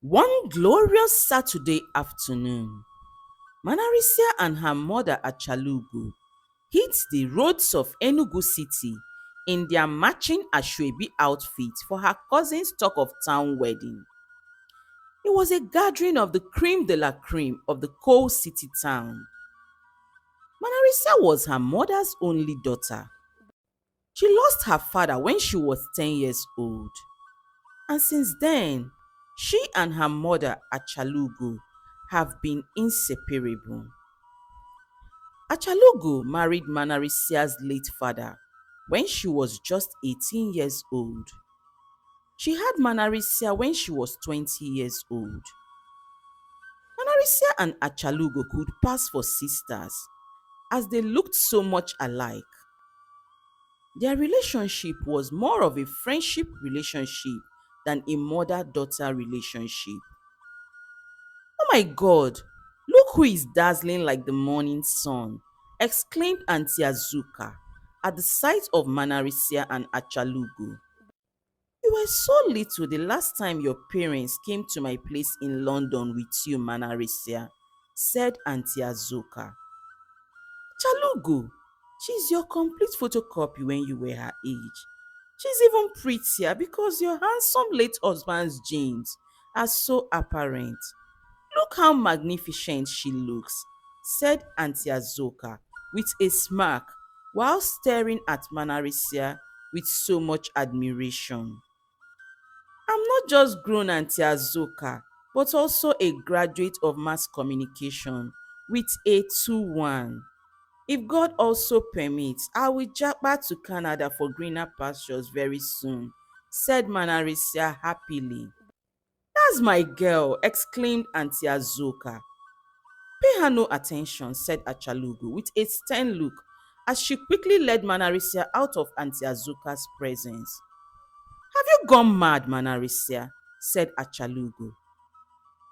One glorious Saturday afternoon, Manarisia and her mother Achalugo hit the roads of Enugu City in their matching Ashwebi outfits for her cousin's talk of town wedding. It was a gathering of the creme de la creme of the coal city town. Manarisia was her mother's only daughter. She lost her father when she was 10 years old. And since then, she and her mother Achalugo have been inseparable. Achalugo married Manarisia's late father when she was just 18 years old. She had Manarisia when she was 20 years old. Manarisia and Achalugo could pass for sisters as they looked so much alike. Their relationship was more of a friendship relationship than a mother-daughter relationship. "Oh my God, look who is dazzling like the morning sun," exclaimed Auntie Azuka at the sight of Manarisia and Achalugo. "You were so little the last time your parents came to my place in London with you, Manarisia," said Auntie Azuka. "Chalugo, she's your complete photocopy when you were her age. She's even prettier because your handsome late husband's genes are so apparent. Look how magnificent she looks," said Auntie Azoka with a smirk while staring at Manarisia with so much admiration. "I'm not just grown Auntie Azoka, but also a graduate of mass communication with a 2-1. If God also permits, I will japa to Canada for greener pastures very soon," said Manarisia happily. "That's my girl," exclaimed Auntie Azoka. "Pay her no attention," said Achalugo with a stern look as she quickly led Manarisia out of Auntie Azuka's presence. "Have you gone mad, Manarisia?" said Achalugo.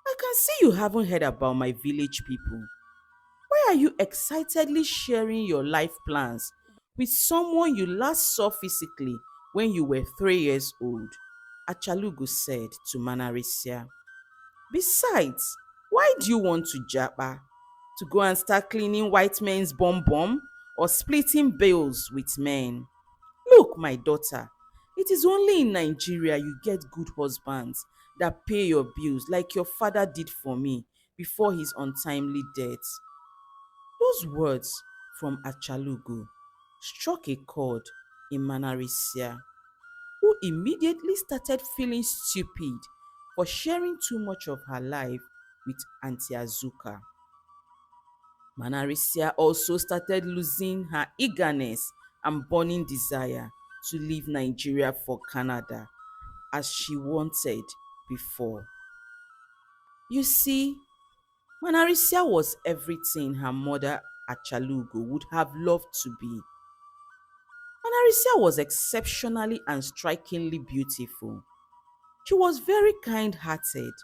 "I can see you haven't heard about my village people. Why are you excitedly sharing your life plans with someone you last saw physically when you were 3 years old?" Achalugo said to Manarisia. "Besides, why do you want to japa? To go and start cleaning white men's bum bum or splitting bills with men? Look, my daughter, it is only in Nigeria you get good husbands that pay your bills like your father did for me before his untimely death." Those words from Achalugo struck a chord in Manarisia, who immediately started feeling stupid for sharing too much of her life with Auntie Azuka. Manarisia also started losing her eagerness and burning desire to leave Nigeria for Canada as she wanted before. You see, Manarisia was everything her mother Achalugo would have loved to be. Manarisia was exceptionally and strikingly beautiful. She was very kind-hearted,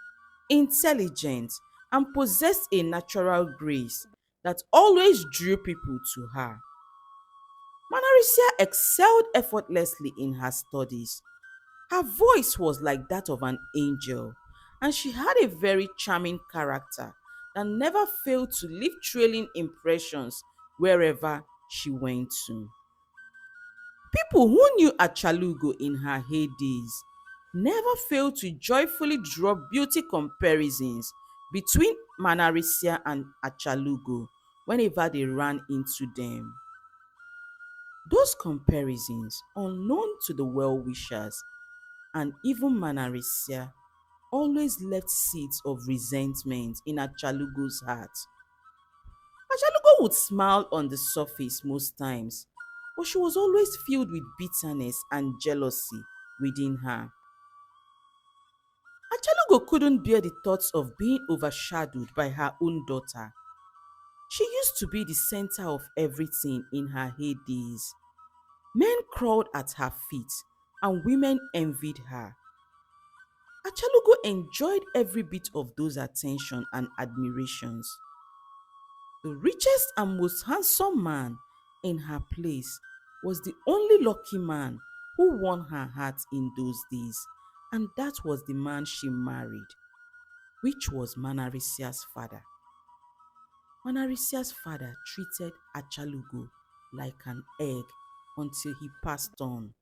intelligent, and possessed a natural grace that always drew people to her. Manarisia excelled effortlessly in her studies. Her voice was like that of an angel, and she had a very charming character that never failed to leave trailing impressions wherever she went to. People who knew Achalugo in her heydays never failed to joyfully draw beauty comparisons between Manarisia and Achalugo whenever they ran into them. Those comparisons, unknown to the well-wishers and even Manarisia, always left seeds of resentment in Achalugo's heart. Achalugo would smile on the surface most times, but she was always filled with bitterness and jealousy within her. Achalugo couldn't bear the thoughts of being overshadowed by her own daughter. She used to be the center of everything in her heydays. Men crawled at her feet and women envied her. Achalugo enjoyed every bit of those attention and admirations. The richest and most handsome man in her place was the only lucky man who won her heart in those days, and that was the man she married. which was Manarisia's father. Manarisia's father treated Achalugo like an egg until he passed on.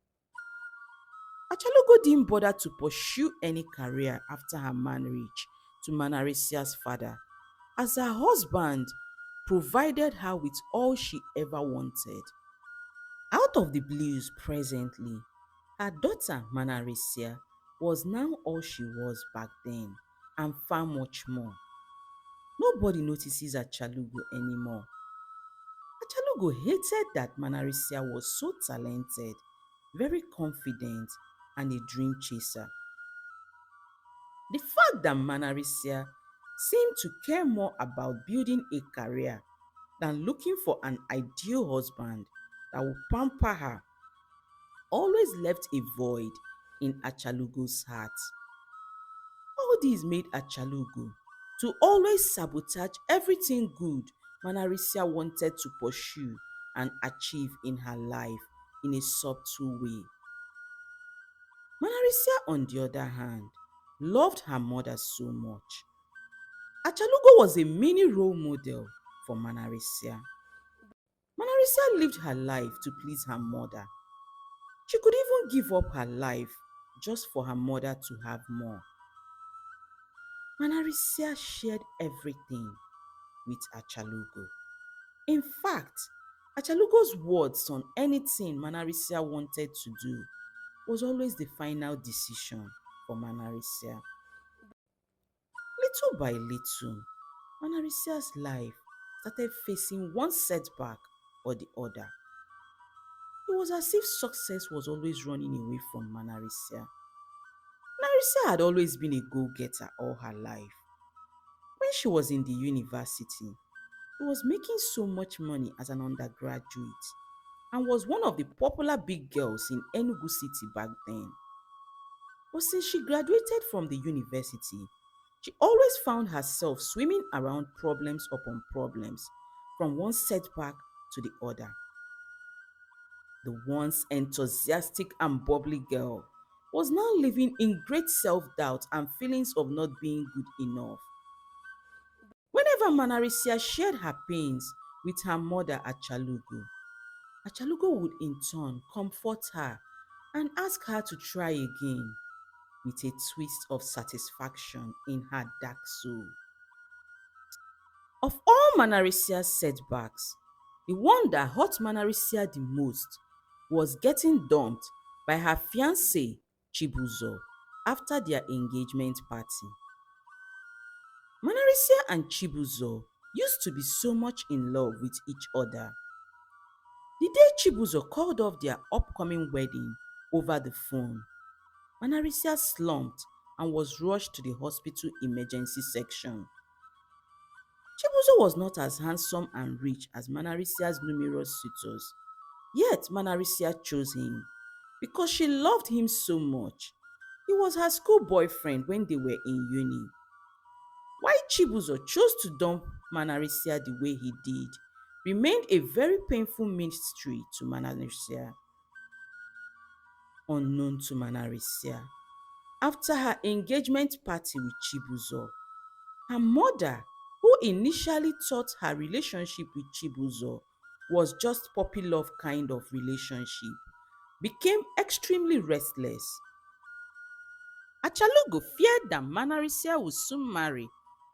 Achalugo didn't bother to pursue any career after her marriage to Manarisia's father, as her husband provided her with all she ever wanted. Out of the blues presently, her daughter Manarisia was now all she was back then, and far much more. Nobody notices Achalugo anymore. Achalugo hated that Manarisia was so talented, very confident, and a dream chaser. The fact that Manarisia seemed to care more about building a career than looking for an ideal husband that would pamper her always left a void in Achalugo's heart. All this made Achalugo to always sabotage everything good Manarisia wanted to pursue and achieve in her life in a subtle way. Manarisia, on the other hand, loved her mother so much. Achalugo was a mini role model for Manarisia. Manarisia lived her life to please her mother. She could even give up her life just for her mother to have more. Manarisia shared everything with Achalugo. In fact, Achalugo's words on anything Manarisia wanted to do was always the final decision for Manarisia. Little by little, Manarisia's life started facing one setback or the other. It was as if success was always running away from Manarisia. Manarisia had always been a go-getter all her life. When she was in the university, she was making so much money as an undergraduate and was one of the popular big girls in Enugu City back then. But since she graduated from the university, she always found herself swimming around problems upon problems, from one setback to the other. The once enthusiastic and bubbly girl was now living in great self-doubt and feelings of not being good enough. Whenever Manarisia shared her pains with her mother Achalugo, Achalugo would in turn comfort her and ask her to try again, with a twist of satisfaction in her dark soul. Of all Manarisia's setbacks, the one that hurt Manarisia the most was getting dumped by her fiancé Chibuzo after their engagement party. Manarisia and Chibuzo used to be so much in love with each other. The day Chibuzo called off their upcoming wedding over the phone, Manarisia slumped and was rushed to the hospital emergency section. Chibuzo was not as handsome and rich as Manarisia's numerous suitors, yet Manarisia chose him because she loved him so much. He was her school boyfriend when they were in uni. Why Chibuzo chose to dump Manarisia the way he did remained a very painful mystery to Manarisia. Unknown to Manarisia, after her engagement party with Chibuzo, her mother, who initially thought her relationship with Chibuzo was just puppy love kind of relationship, became extremely restless. Achalugo feared that Manarisia would soon marry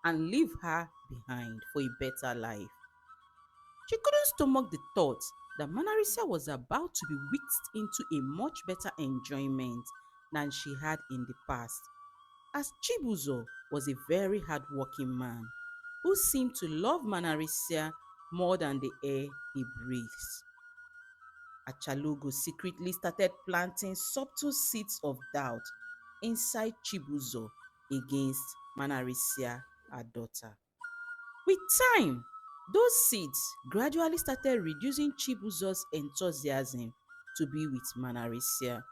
and leave her behind for a better life. She couldn't stomach the thought that Manarisia was about to be whisked into a much better enjoyment than she had in the past, as Chibuzo was a very hardworking man who seemed to love Manarisia more than the air he breathes. Achalugo secretly started planting subtle seeds of doubt inside Chibuzo against Manarisia, her daughter. With time, those seeds gradually started reducing Chibuzo's enthusiasm to be with Manarisia.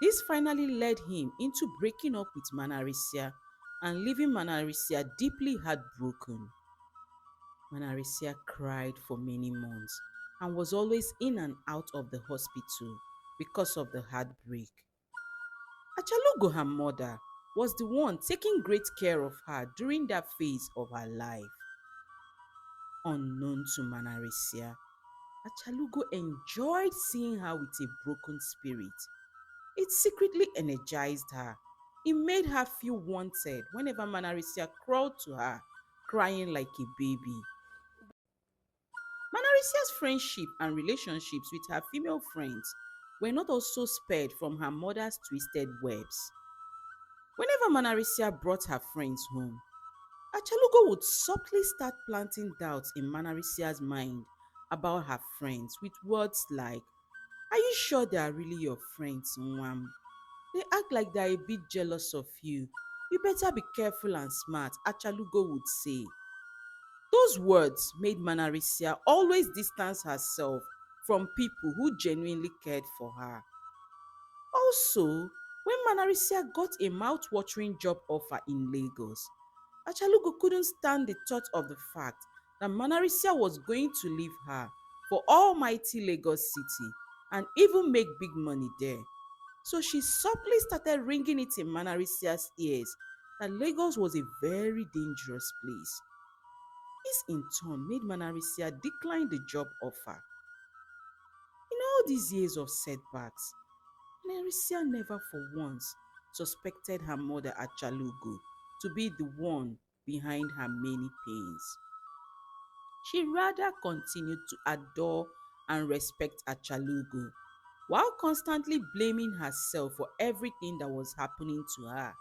This finally led him into breaking up with Manarisia and leaving Manarisia deeply heartbroken. Manarisia cried for many months and was always in and out of the hospital because of the heartbreak. Achalugo, her mother, was the one taking great care of her during that phase of her life. Unknown to Manarisia, Achalugo enjoyed seeing her with a broken spirit. It secretly energized her. It made her feel wanted whenever Manarisia crawled to her, crying like a baby. Manarisia's friendship and relationships with her female friends were not also spared from her mother's twisted webs. Whenever Manarisia brought her friends home, Achalugo would subtly start planting doubts in Manarisia's mind about her friends with words like, "Are you sure they are really your friends, Mwam? They act like they are a bit jealous of you. You better be careful and smart," Achalugo would say. Those words made Manarisia always distance herself from people who genuinely cared for her. Also, when Manarisia got a mouth-watering job offer in Lagos, Achalugo couldn't stand the thought of the fact that Manarisia was going to leave her for almighty Lagos City and even make big money there. So she subtly started ringing it in Manarisia's ears that Lagos was a very dangerous place. This in turn made Manarisia decline the job offer. In all these years of setbacks, Manarisia never for once suspected her mother Achalugo to be the one behind her many pains. She rather continued to adore and respect Achalugo while constantly blaming herself for everything that was happening to her.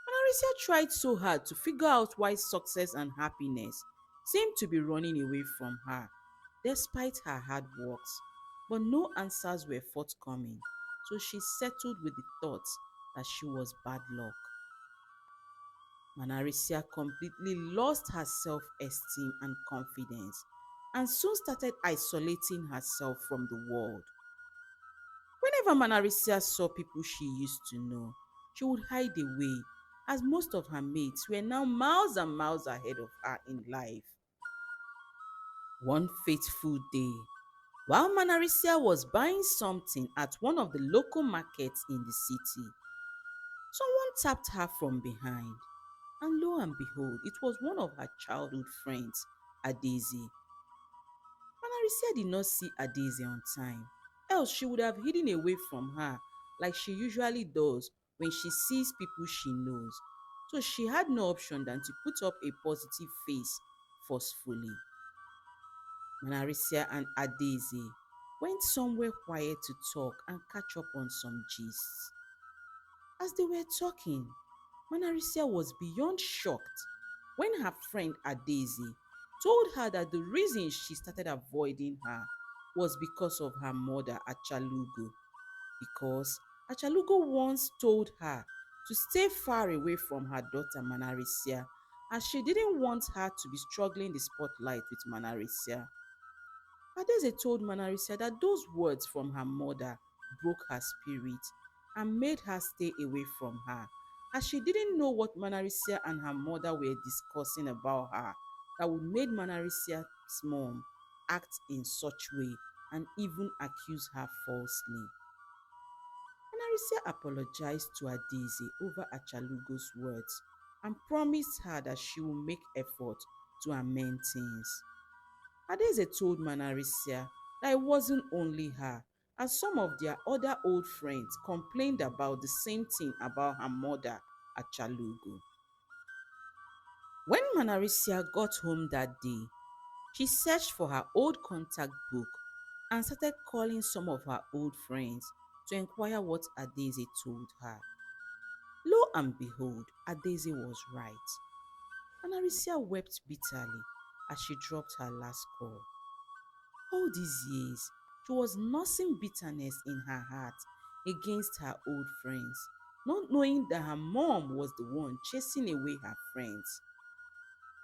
Manarisia tried so hard to figure out why success and happiness seemed to be running away from her, despite her hard works, but no answers were forthcoming, so she settled with the thought that she was bad luck. Manarisia completely lost her self-esteem and confidence and soon started isolating herself from the world. Whenever Manarisia saw people she used to know, she would hide away, as most of her mates were now miles and miles ahead of her in life. One fateful day, while Manarisia was buying something at one of the local markets in the city, someone tapped her from behind, and lo and behold, it was one of her childhood friends, Adaeze. Manarisia did not see Adaeze on time, else she would have hidden away from her like she usually does when she sees people she knows. So she had no option than to put up a positive face forcefully. Manarisia and Adaeze went somewhere quiet to talk and catch up on some gists. As they were talking, Manarisia was beyond shocked when her friend Adaeze told her that the reason she started avoiding her was because of her mother Achalugo. Because Achalugo once told her to stay far away from her daughter Manarisia, as she didn't want her to be struggling the spotlight with Manarisia. Adeze told Manarisia that those words from her mother broke her spirit and made her stay away from her, as she didn't know what Manarisia and her mother were discussing about her that would make Manarisia's mom act in such way and even accuse her falsely. Manarisia apologized to Adeze over Achalugo's words and promised her that she will make effort to amend things. Adeze told Manarisia that it wasn't only her, as some of their other old friends complained about the same thing about her mother, Achalugo. When Manarisia got home that day, she searched for her old contact book and started calling some of her old friends to inquire what Adeze told her. Lo and behold, Adeze was right. Manarisia wept bitterly as she dropped her last call. All these years, she was nursing bitterness in her heart against her old friends, not knowing that her mom was the one chasing away her friends.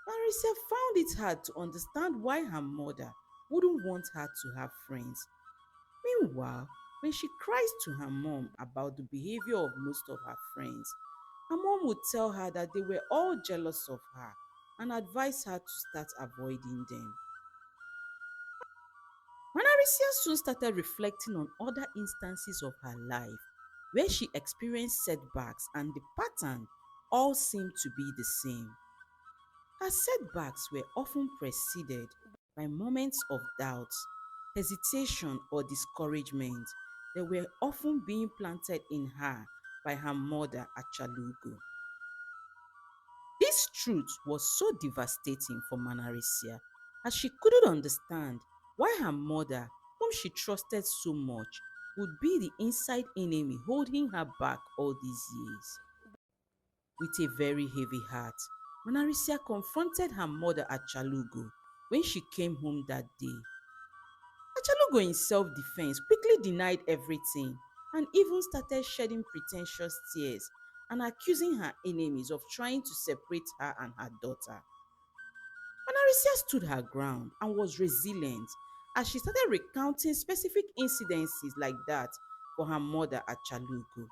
Marissa found it hard to understand why her mother wouldn't want her to have friends. Meanwhile, when she cries to her mom about the behavior of most of her friends, her mom would tell her that they were all jealous of her and advise her to start avoiding them. Manarisia soon started reflecting on other instances of her life where she experienced setbacks and the pattern all seemed to be the same. Her setbacks were often preceded by moments of doubt, hesitation, or discouragement that were often being planted in her by her mother Achalugo. This truth was so devastating for Manarisia as she couldn't understand why her mother, whom she trusted so much, would be the inside enemy holding her back all these years. With a very heavy heart, Manarisia confronted her mother at Chalugo when she came home that day. Achalugo, in self defense, quickly denied everything and even started shedding pretentious tears and accusing her enemies of trying to separate her and her daughter. Manarisia stood her ground and was resilient as she started recounting specific incidences like that for her mother at Chalugo.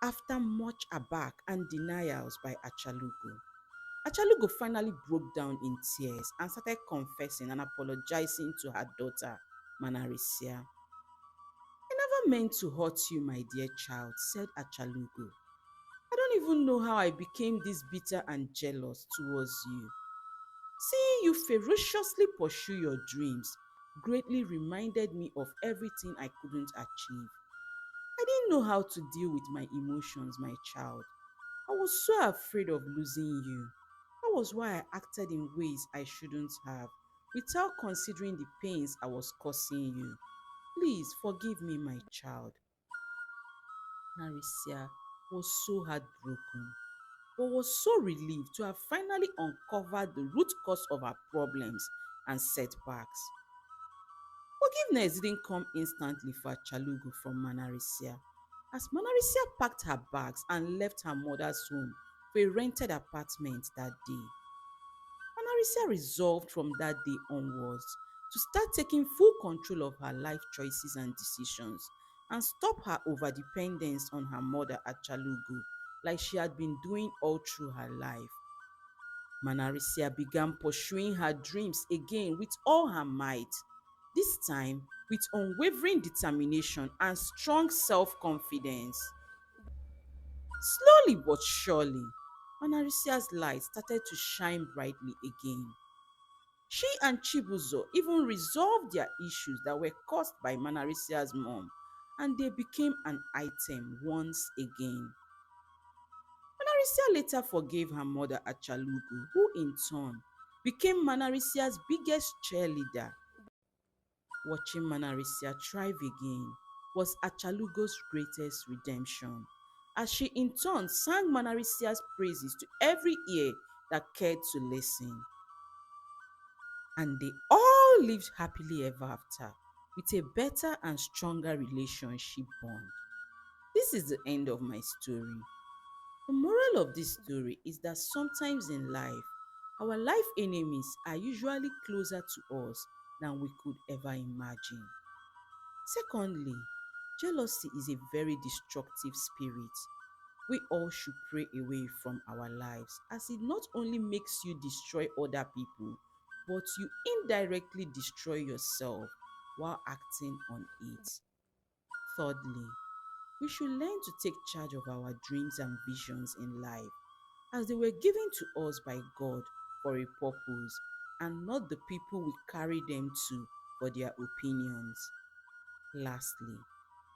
After much aback and denials by Achalugo finally broke down in tears and started confessing and apologizing to her daughter, Manarisia. I never meant to hurt you, my dear child, said Achalugo. I don't even know how I became this bitter and jealous towards you. Seeing you ferociously pursue your dreams greatly reminded me of everything I couldn't achieve. I didn't know how to deal with my emotions, my child. I was so afraid of losing you. That was why I acted in ways I shouldn't have, without considering the pains I was causing you. Please forgive me, my child. Narisia was so heartbroken, but was so relieved to have finally uncovered the root cause of her problems and setbacks. Forgiveness didn't come instantly for Chalugo from Manarisia, as Manarisia packed her bags and left her mother's home for a rented apartment that day. Manarisia resolved from that day onwards to start taking full control of her life choices and decisions and stop her overdependence on her mother at Chalugo like she had been doing all through her life. Manarisia began pursuing her dreams again with all her might, this time with unwavering determination and strong self-confidence. Slowly but surely, Manarisia's light started to shine brightly again. She and Chibuzo even resolved their issues that were caused by Manarisia's mom, and they became an item once again. Manarisia later forgave her mother Achalugo, who in turn became Manarisia's biggest cheerleader. Watching Manarisia thrive again was Achalugo's greatest redemption, as she in turn sang Manarisia's praises to every ear that cared to listen. And they all lived happily ever after with a better and stronger relationship bond. This is the end of my story. The moral of this story is that sometimes in life, our life enemies are usually closer to us than we could ever imagine. Secondly, jealousy is a very destructive spirit. We all should pray away from our lives, as it not only makes you destroy other people, but you indirectly destroy yourself while acting on it. Thirdly, we should learn to take charge of our dreams and visions in life, as they were given to us by God for a purpose, and not the people we carry them to for their opinions. Lastly,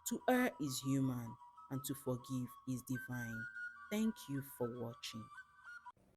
to err is human and to forgive is divine. Thank you for watching.